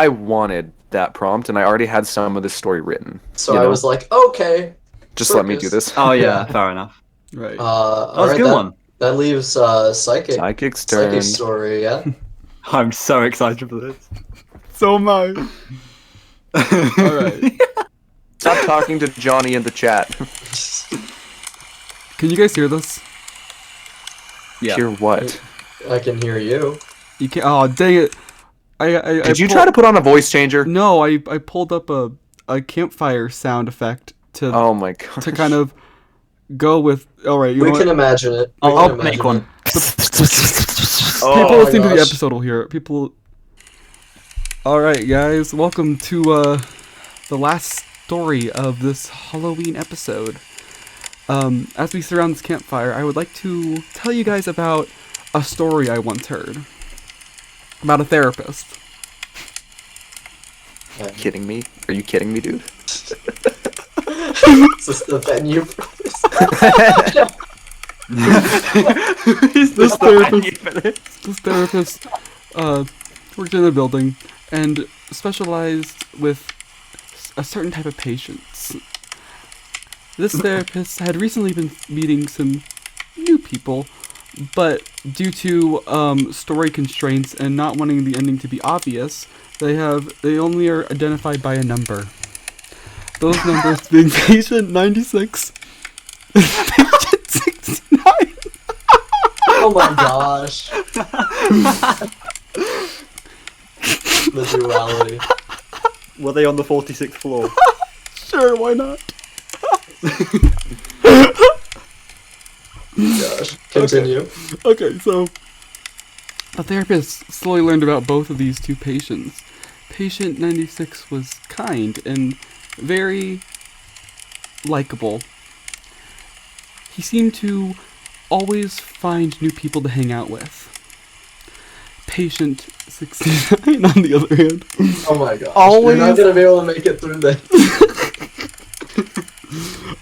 wanted that prompt, and I already had some of the story written. So you I know? was like, okay. Just let me do circus. this. Oh yeah, fair enough. Right. That was a good one. That leaves psychic. Psychic's turn. Psychic story, yeah. I'm so excited for this. So am I. All right. Stop talking to Johnny in the chat. Can you guys hear this? Yeah. Hear what? I can hear you. You can't. Oh, dang it. Did you try to put on a voice changer? No, I pulled up a campfire sound effect to Oh my god. to kind of go with. All right, you know We can what? imagine it. I'll make one. People listening to the episode will hear it. People. All right, guys, welcome to the last story of this Halloween episode. As we surround this campfire, I would like to tell you guys about a story I once heard about a therapist. Are you kidding me? Are you kidding me, dude? Is this the venue for this? This therapist worked in a building and specialized with a certain type of patients. This therapist had recently been meeting some new people, but due to story constraints and not wanting the ending to be obvious, they only are identified by a number. Those numbers being patient 96 and patient 69. Oh my gosh. The duality. Were they on the 46th floor? Sure, why not? Gosh. Continue. Okay, so the therapist slowly learned about both of these two patients. Patient 96 was kind and very likable. He seemed to always find new people to hang out with. Patient 69, on the other hand, Oh my gosh. Always- You're not gonna be able to make it through this.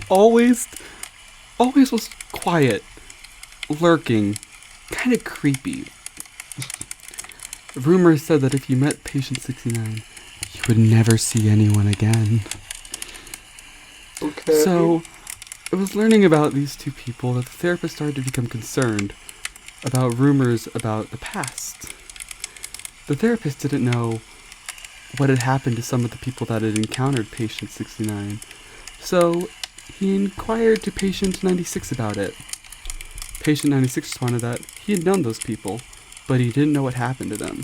always was quiet, lurking, kind of creepy. Rumors said that if you met patient 69, you would never see anyone again. Okay. So, it was learning about these two people that the therapist started to become concerned about rumors about the past. The therapist didn't know what had happened to some of the people that had encountered patient 69, so he inquired to patient 96 about it. Patient 96 responded that he had known those people, but he didn't know what happened to them.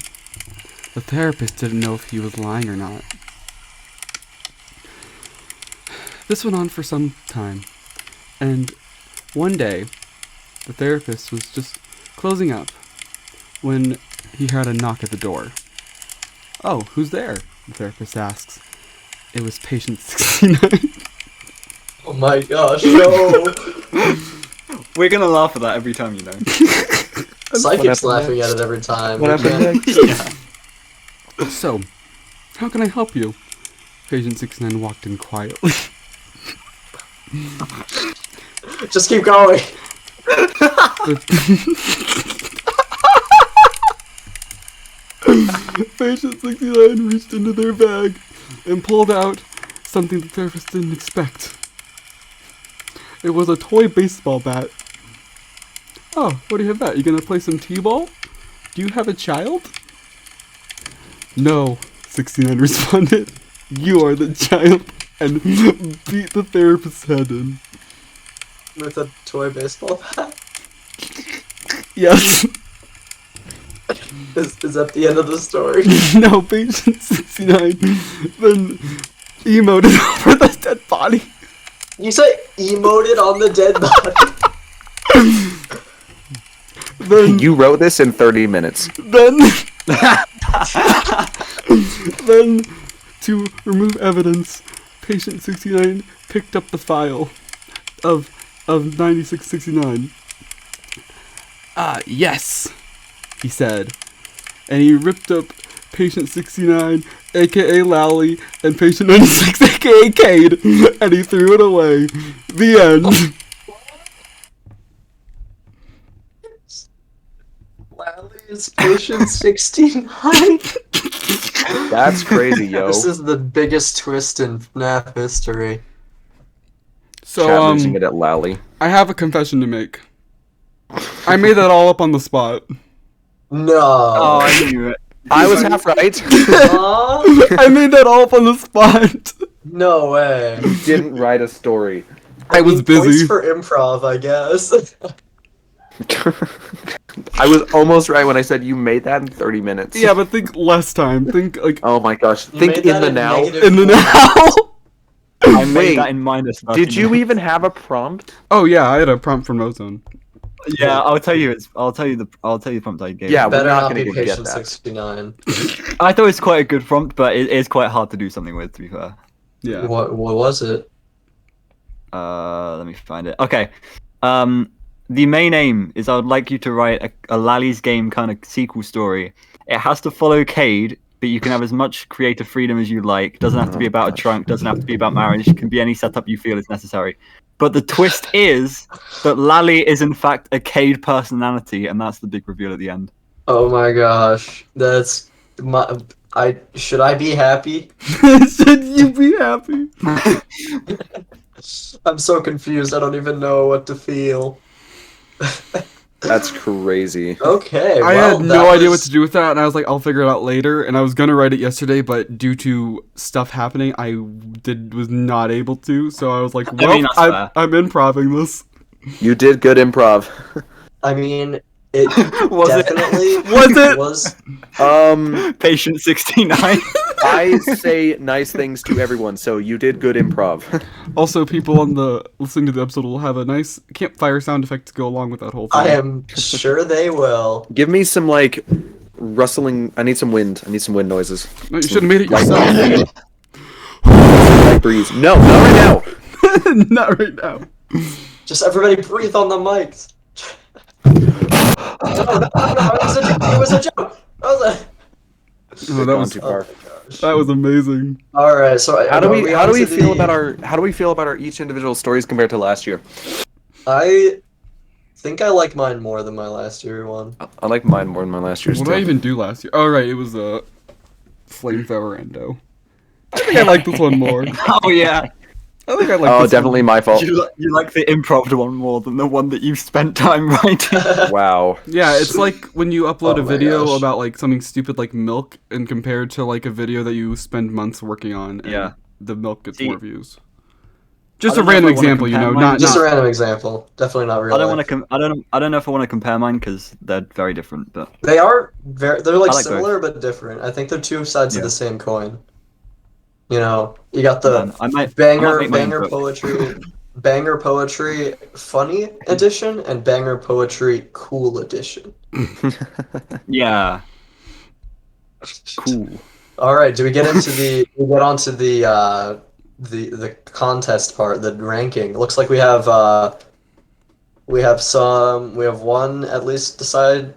The therapist didn't know if he was lying or not. This went on for some time, and one day, the therapist was just closing up when he heard a knock at the door. "Oh, who's there?" the therapist asks. It was patient 69. Oh my gosh, no. We're gonna laugh at that every time, you know. Psychic's laughing at it every time. What We happened can't- next? "So, how can I help you?" Patient 69 walked in quietly. Just keep going. Patient 69 reached into their bag and pulled out something the therapist didn't expect. It was a toy baseball bat. "Oh, what do you have that? You gonna play some t-ball? Do you have a child?" "No," 69 responded. "You are the child," and beat the therapist's head in. With a toy baseball bat? Yes. Is that the end of the story? No, patient 69 then emoted over the dead body. You say emoted on the dead body? Then You wrote this in 30 minutes. Then, to remove evidence, patient 69 picked up the file of 9669. "Yes," he said, and he ripped up patient 69, aka Lally, and patient 96, aka Cade, and he threw it away. The end. Lally is patient 69. That's crazy, yo. This is the biggest twist in FNaF history. So, Chat losing it at Lally. I have a confession to make. I made that all up on the spot. No. Oh, I knew it. I was half right. Huh? I made that all up on the spot. No way. Didn't write a story. I was mean, points busy. for improv, I guess. I was almost right when I said you made that in 30 minutes. Yeah, but think less time. Think like Oh my gosh. You Think made in that the now. in the 4 now. I made Wait, that in minus 30 Did you minutes. even have a prompt? Oh yeah, I had a prompt from Ozone. Yeah, I'll tell you the prompt I gave. Yeah, you. we're Better not not gonna be go get patient that. 69. I thought it was quite a good prompt, but it is quite hard to do something with, to be fair. Yeah. What was it? Let me find it. Okay. The main aim is I would like you to write a Lally's Game kind of sequel story. It has to follow Cade, but you can have as much creative freedom as you like. Doesn't have to be about a trunk. Doesn't have to be about marriage. It can be any setup you feel is necessary. But the twist is that Lally is in fact a Cade personality, and that's the big reveal at the end. Oh my gosh. That's my should I be happy? Should you be happy? I'm so confused. I don't even know what to feel. That's crazy. Okay, I well, had that no idea what was- to do with that, and I was like, I'll figure it out later. And I was gonna write it yesterday, but due to stuff happening, I was not able to. So I was like, well, mean, that's fair. I'm improving this. You did good improv. I mean, it Was it? definitely Was it? was. Patient 69. I say nice things to everyone, so you did good improv. Also, people on the listening to the episode will have a nice campfire sound effect to go along with that whole thing. I am sure they will. Give me some like rustling. I need some wind. I need some wind noises. No, you should have made it Light yourself. light breeze. No, not right now. Not right now. Just everybody breathe on the mics. No, it was a joke. Oh, that Gone was too far. that was amazing. All right, so How do we on to feel the- about our each individual stories compared to last year? I think I like mine more than my last year one. I like mine more than my last year's. What did I even do last year? Oh right, it was a flamethrower endo. I think I like this one more. Oh yeah. I think I like. Oh, this definitely One. my fault. You like the improv one more than the one that you spent time writing. Wow. Yeah, it's like when you upload Oh a my video gosh. about like something stupid like milk, and compared to like a video that you spend months working on. And Yeah. The milk gets See, more views. Just I a don't know if random I wanna example, you compare know, mine. not Just not. a random example. Definitely not real. I don't life. want to. I don't know if I want to compare mine because they're very different. But They are very. They're like I like similar but different. I think they're two sides of Yeah. the same coin. You know, you got the I might banger make my own book. poetry, banger poetry funny edition, and banger poetry cool edition. Yeah. Cool. All right, do we get into we get onto the contest part, the ranking? It looks like we have one at least decided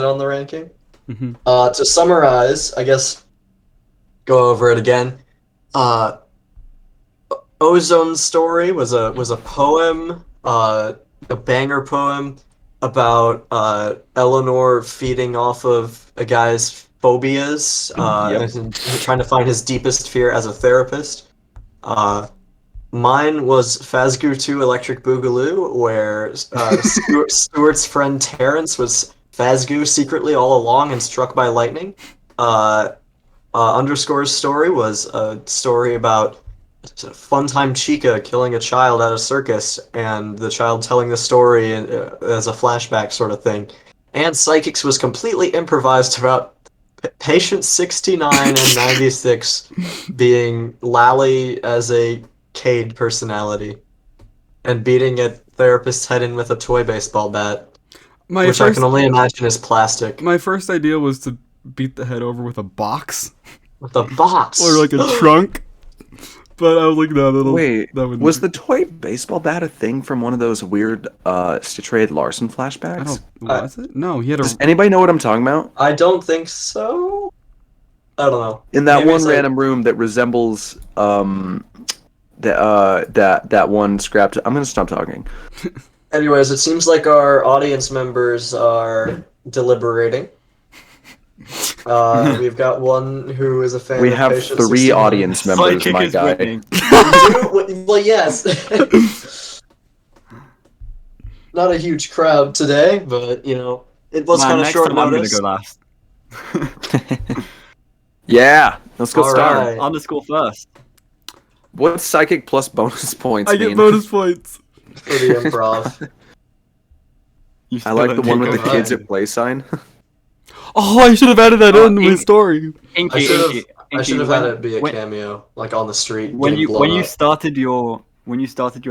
on the ranking. Mhm. To summarize, I guess go over it again. Ozone's story was a poem, a banger poem about Eleanor feeding off of a guy's phobias, and trying to find his deepest fear as a therapist. Mine was Fazgoo 2 Electric Boogaloo, where Stuart's friend Terrence was Fazgoo secretly all along and struck by lightning. Underscore's story was a story about Funtime Chica killing a child at a circus, and the child telling the story as a flashback sort of thing. And Psychics was completely improvised about Patient 69 and 96 being Lally as a Cade personality and beating a therapist's head in with a toy baseball bat, which I can only imagine is plastic. My first idea was to beat the head over with a box With a box! or like a trunk, but I was like, no, Wait, that would was the toy baseball bat a thing from one of those weird Stitch Raid Larson I flashbacks? don't was it? No, he had a. Does anybody know what I'm talking about? I don't think so. I don't know. In that Maybe one it's like- random room that resembles that one scrapped. I'm gonna stop talking. Anyways, it seems like our audience members are deliberating. We've got one who is a fan We of have Patient 3 69. audience members, Psychic my is guy. winning. Well, yes. Not a huge crowd today, but, you know, it was Man, kind of next short time I'm gonna notice. go last. Yeah, let's go All start. right. Underscore first. What's psychic plus bonus points I mean? get bonus points. For the improv. I like the one with the kids at play sign. Oh, I should have added that in my story. Inky, I should have had it be a cameo, like on the street. When you up. started your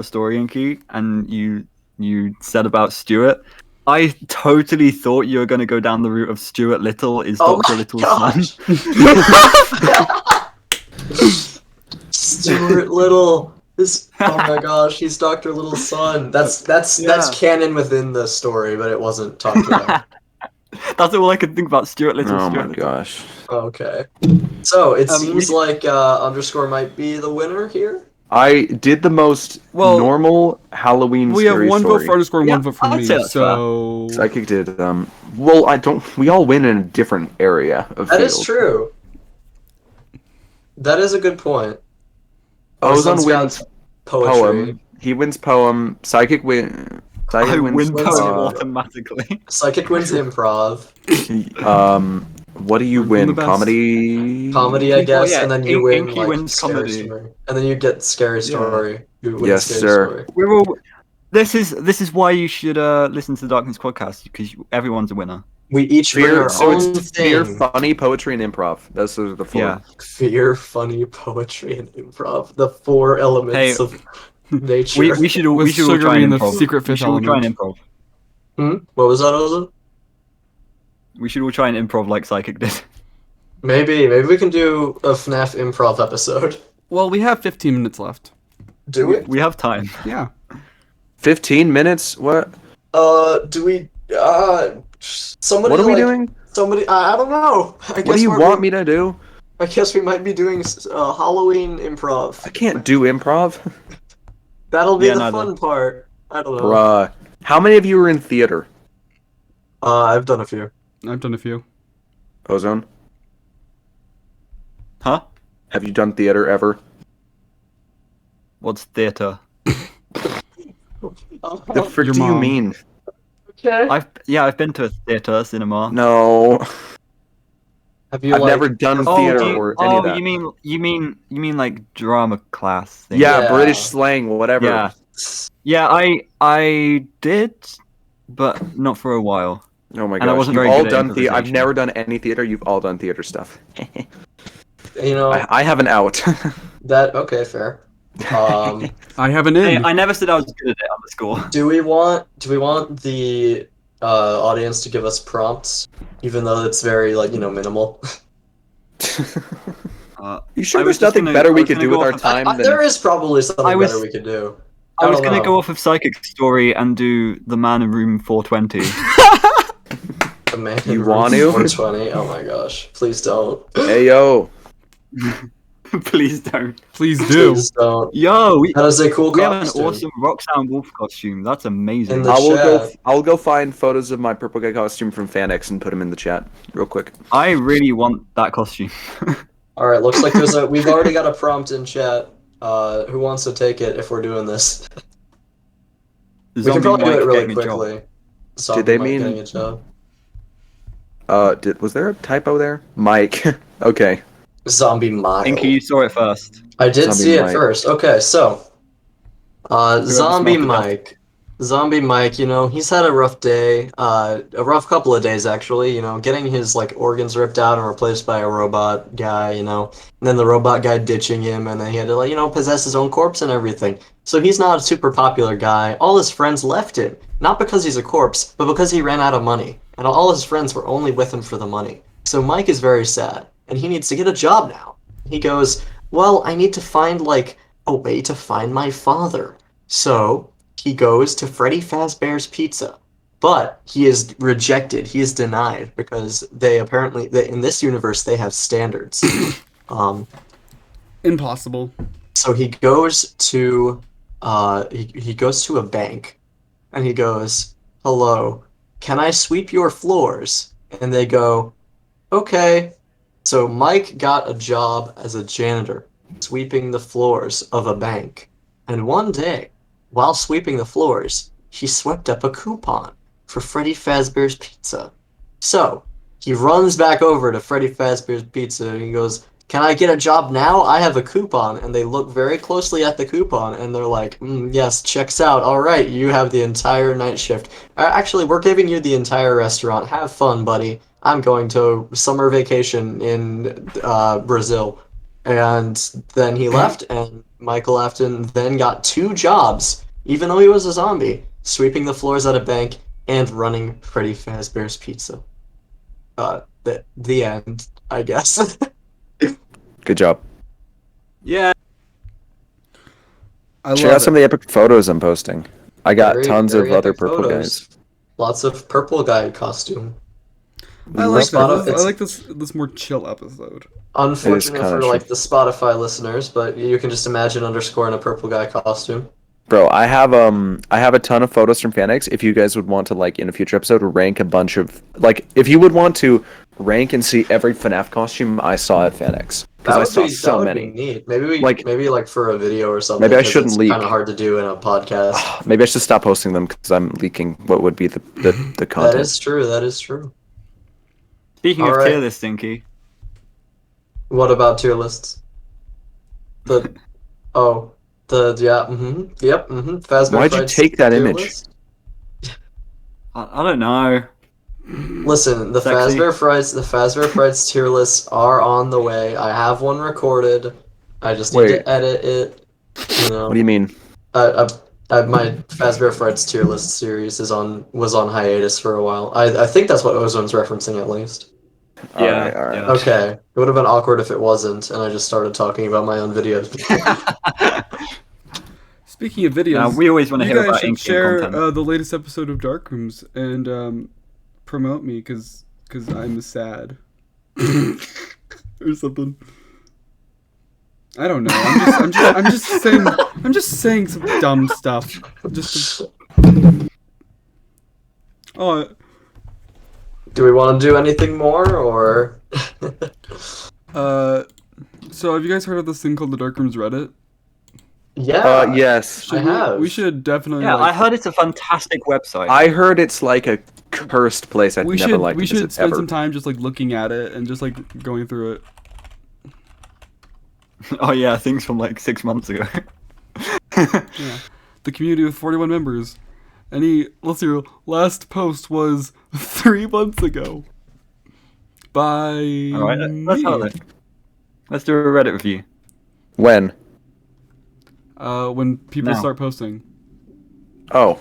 story, Inky, and you said about Stuart, I totally thought you were going to go down the route of Stuart Little is Dr. Little's son. Stuart Little is, oh my gosh, he's Dr. Little's son. That's canon within the story, but it wasn't talked about. That's all I could think about, Stuart Little. Oh Stuart my gosh. Okay. So it seems like underscore might be the winner here. I did the most normal Halloween we have one story. vote for underscore and one vote for me. So Psychic did. Well, I don't. We all win in a different area of That field. is true. That is a good point. Ozone wins poetry. poem. He wins poem. Psychic wins. I win wins poem automatically. Psychic wins improv. What do you win? Comedy. Comedy, I guess, yeah, and then you win Inky like wins scary comedy. story. And then you get scary story. You win Yes, scary sir. Story. We're all. This is why you should listen to the Darkness podcast, because everyone's a winner. We each bring our own it's fear, thing. funny, poetry, and improv. Those are the four. Yeah. Fear, funny, poetry, and improv. The four elements of nature. We should all with try sugar and being the improv. secret We fish should all try and element. improv. What was that, Ozone? We should all try and improv like Psychic did. Maybe we can do a FNaF improv episode. Well, we have 15 minutes left. Do we? We have time. Yeah. 15 minutes? What? Do we? Somebody. What are we doing? Somebody. I don't know. I guess What do you want me to do? I guess we might be doing Halloween improv. I can't do improv. That'll be the neither. fun part. I don't know. Bruh. How many of you are in theater? I've done a few. I've done a few. Ozone? Huh? Have you done theater ever? What's theater? The frick Your do you mom. mean? Okay. I've been to a theater cinema. No. Have you I've never done theater or any of that. you mean like drama class thing? Yeah, British slang, whatever. Yeah. Yeah, I did, but not for a while. Oh my And I gosh. wasn't You've very all good at done theater. I've improvisation. never done any theater. You've all done theater stuff. You know I have an out. that. Okay, fair. I have an Hey, in. I never said I was good at it on the score. Do we want the audience to give us prompts, even though it's very minimal? You sure I was there's just nothing gonna- better I we was could gonna do go with our off of- time than... There is probably something I was- better we could do. I was don't gonna know. go off of Psychic's story and do the man in room 420. The man You in want room to? 420. Oh my gosh! Please don't. Hey, yo. Please don't. Please do. Please don't. Yo, we That is a cool have an costume. awesome Roxanne Wolf costume. That's amazing. In the chat. I'll go find photos of my purple guy costume from FanX and put them in the chat real quick. I really want that costume. All right, looks like we've already got a prompt in chat. Who wants to take it if we're doing this? We can probably do it really quickly. Did they Mike mean- getting a job. Was there a typo there? Mike. Okay. Zombie Mike. Inky, you saw it first. I did Zombie see it Mike. first. Okay, so Zombie smoke Mike. Zombie Mike, he's had a rough day, a rough couple of days actually, getting his organs ripped out and replaced by a robot guy, and then the robot guy ditching him, and then he had to possess his own corpse and everything. So he's not a super popular guy. All his friends left him, not because he's a corpse, but because he ran out of money, and all his friends were only with him for the money. So Mike is very sad, and he needs to get a job now. He goes, well, I need to find a way to find my father. So he goes to Freddy Fazbear's Pizza, but he is rejected. He is denied because in this universe they have standards. Impossible. So he goes to he goes to a bank, and he goes, "Hello, can I sweep your floors?" And they go, "Okay." So Mike got a job as a janitor, sweeping the floors of a bank. And one day, while sweeping the floors, he swept up a coupon for Freddy Fazbear's Pizza. So he runs back over to Freddy Fazbear's Pizza and he goes, can I get a job now? I have a coupon. And they look very closely at the coupon, and they're like, yes, checks out. All right, you have the entire night shift. Actually, we're giving you the entire restaurant. Have fun, buddy. I'm going to summer vacation in Brazil. And then he left, and Michael Afton then got 2 jobs, even though he was a zombie, sweeping the floors at a bank and running Freddy Fazbear's Pizza. The end, I guess. Good job. Yeah. Check out some of the epic photos I'm posting. I got tons of very other epic purple photos. guys. Lots of purple guy costume. I like that. I It's like this more chill episode. unfortunate kinda for true. like the Spotify listeners, but you can just imagine underscore in a purple guy costume. Bro, I have a ton of photos from FanX. If you guys would want to, like, in a future episode, rank a bunch of, like, if you would want to rank and see every FNaF costume I saw at FanX, because I saw so that would many. be neat. Maybe Like- maybe for a video or something. Maybe I 'cause shouldn't it's leak. Kind of hard to do in a podcast. Maybe I should stop posting them because I'm leaking what would be the That content. is true. That is true. Speaking All of right. tier list, Stinky. What about tier lists? Fazbear Why'd you Fried's take that tier image? list? I don't know. Listen, the Sexy. Fazbear Frights tier lists are on the way. I have one recorded. I just need Wait. to edit it. You know, What do you mean? my Fazbear Frights tier list series was on hiatus for a while. I think that's what Ozone's referencing at least. Yeah, All right. yeah. Okay, it would have been awkward if it wasn't, and I just started talking about my own videos. Speaking of videos, we always want to you hear guys about should Inkyink share content. the latest episode of Dark Rooms and promote me because I'm sad or something. I don't know. I'm just saying some dumb stuff. Oh, Do we want to do anything more, or? so have you guys heard of this thing called the Dark Rooms Reddit? Yeah. Yes. I have. We should definitely. Yeah, like, I heard it's a fantastic website. I heard it's like a cursed place. I'd we never should liked we to should visit spend ever. some time just like looking at it and just like going through it. Oh yeah, things from like 6 months ago. Yeah, the community with 41 members. Let's see, last post was 3 months ago. By All right, let's have it. Let's do a Reddit review. When? When people Now. start posting. Oh,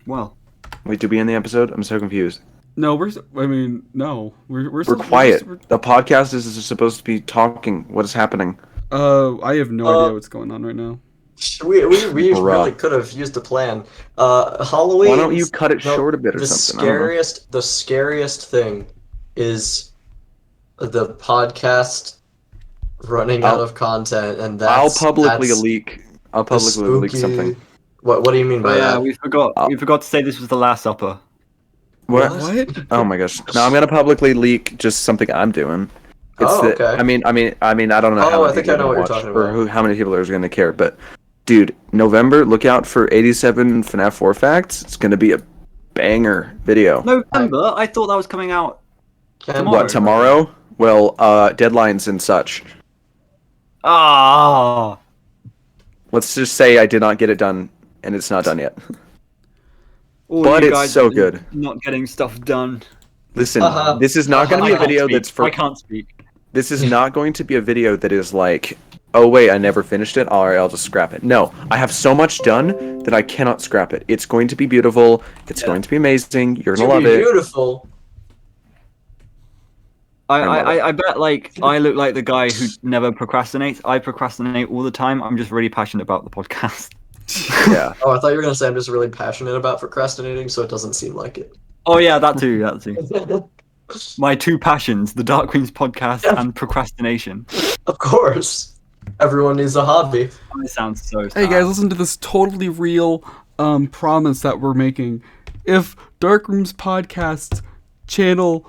Well, wait, did we end the episode? I'm so confused. No, no, we're We're still, quiet. we're- The podcast is supposed to be talking. What is happening? I have no idea what's going on right now. We really Bruh. could have used a plan. Halloween. Why don't you cut it short a bit or the something? I don't know. The scariest thing is the podcast running out of content, and I'll that's publicly that's leak. I'll the publicly leak spooky- something. What do you mean by yeah, that? we forgot. Oh. We forgot to say this was the Last Supper. What? What? Oh my gosh! No, I'm gonna publicly leak just something I'm doing. Okay. I mean, I don't know Oh, how I many think people I know are what you're gonna watch talking or about. how many people are gonna care. But, dude, November, look out for 87 FNaF 4 facts. It's gonna be a banger video. November? I thought that was coming out. Tomorrow. What, tomorrow? Well, deadlines and such. Ah. Let's just say I did not get it done, and it's not done yet. All But you it's guys so good. Not getting stuff done. Listen, Uh-huh. this is not going to I be a can't video speak. that's for. I can't speak. This is not going to be a video that is like, oh wait, I never finished it. All right, I'll just scrap it. No, I have so much done that I cannot scrap it. It's going to be beautiful. It's going to be amazing. You're gonna love it. Beautiful. I bet like I look like the guy who never procrastinates. I procrastinate all the time. I'm just really passionate about the podcast. Yeah. Oh, I thought you were gonna say I'm just really passionate about procrastinating, so it doesn't seem like it. Oh yeah, that too. That too. My two passions: the Dark Queens podcast and procrastination. Of course, everyone needs a hobby. That sounds so sad. Hey guys, listen to this totally real promise that we're making. If Darkroom's podcast channel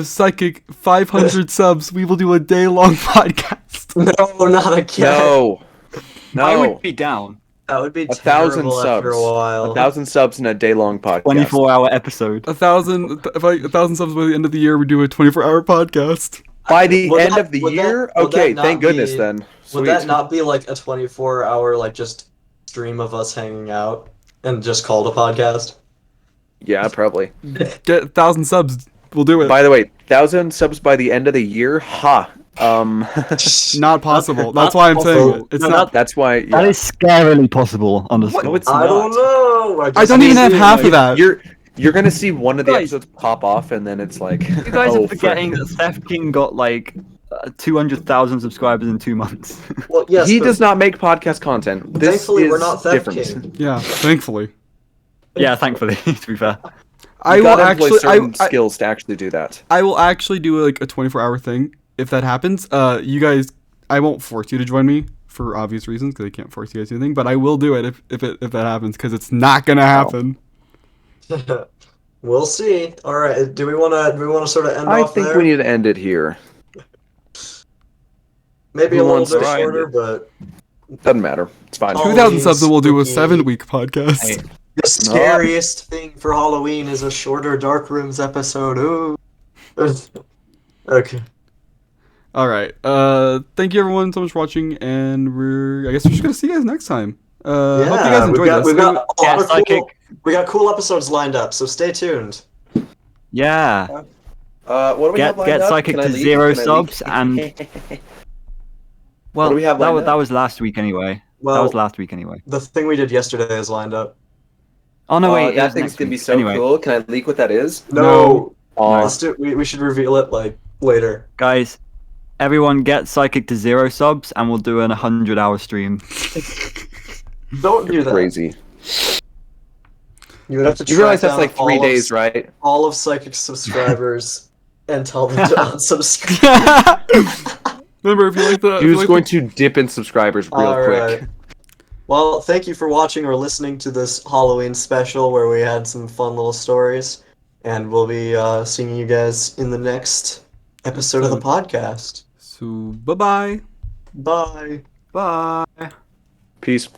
psychic 500 subs, we will do a day-long podcast. No, not again. No. I No. would be down. That would be 1,000 terrible after a subs. while. 1,000 subs in a day-long podcast. 24-hour episode. 1,000 subs by the end of the year, we do a 24-hour podcast. By the Would end that- of the would that- year? would Okay, that not thank goodness be- then. Would Sweet. that not be like a 24-hour like just stream of us hanging out and just called a podcast? Yeah, probably. Get 1,000 subs. We'll do it. By the way, 1,000 subs by the end of the year? Ha. Not possible. That's why I'm saying it. It's No, not. That's why. That Yeah. is scarily possible. Underscore. No, it's I don't not. know. I don't even have half of that. You're gonna see one of the Guys. episodes pop off, and then it's like. You guys oh, are forgetting that Steph King got like 200,000 subscribers in 2 months. Well, yes, he but does not make podcast content. This thankfully is we're not Theft different. King. Yeah, thankfully. Yeah, thankfully, to be fair. I You will gotta employ actually. certain skills to actually do that. I will actually do like a 24-hour thing if that happens. You guys, I won't force you to join me for obvious reasons because I can't force you guys to do anything. But I will do it if that happens because it's not gonna happen. We'll see. All right. Do we want to sort of end I off think there? we need to end it here. Maybe Who a little wants bit to end shorter, it? but Doesn't matter. It's fine. Oh. 2,000 subs and we'll do a Spooky. 7-week podcast. Hey. the scariest thing for Halloween is a shorter Dark Rooms episode. Ooh. Okay. All right. Thank you everyone so much for watching, and I guess we're just gonna see you guys next time. Hope you guys enjoyed this. we've got a lot Yeah, of Psychic. we got cool episodes lined up, so stay tuned. Yeah. What do we have lined Get up? Psychic Can I to leak? 0 Can I subs leak? and well, do we have that lined was, up? that was last week anyway. Well, that was last week anyway. the thing we did yesterday is lined up. Oh no, wait, it that was thing's next gonna be week. so Anyway, cool. Can I leak what that is? No. Aw. Let's do. We should reveal it like later. guys, everyone get Psychic to 0 subs, and we'll do an 100-hour stream. Don't do that. Crazy. You would have to. You realize track that's like down 3 all of days, right? All of Psychic's subscribers and tell them to unsubscribe. Remember, if you like the, He was going to dip in subscribers real All quick. right. Well, thank you for watching or listening to this Halloween special where we had some fun little stories, and we'll be seeing you guys in the next episode of the podcast. So bye bye. Bye. Bye. Peace.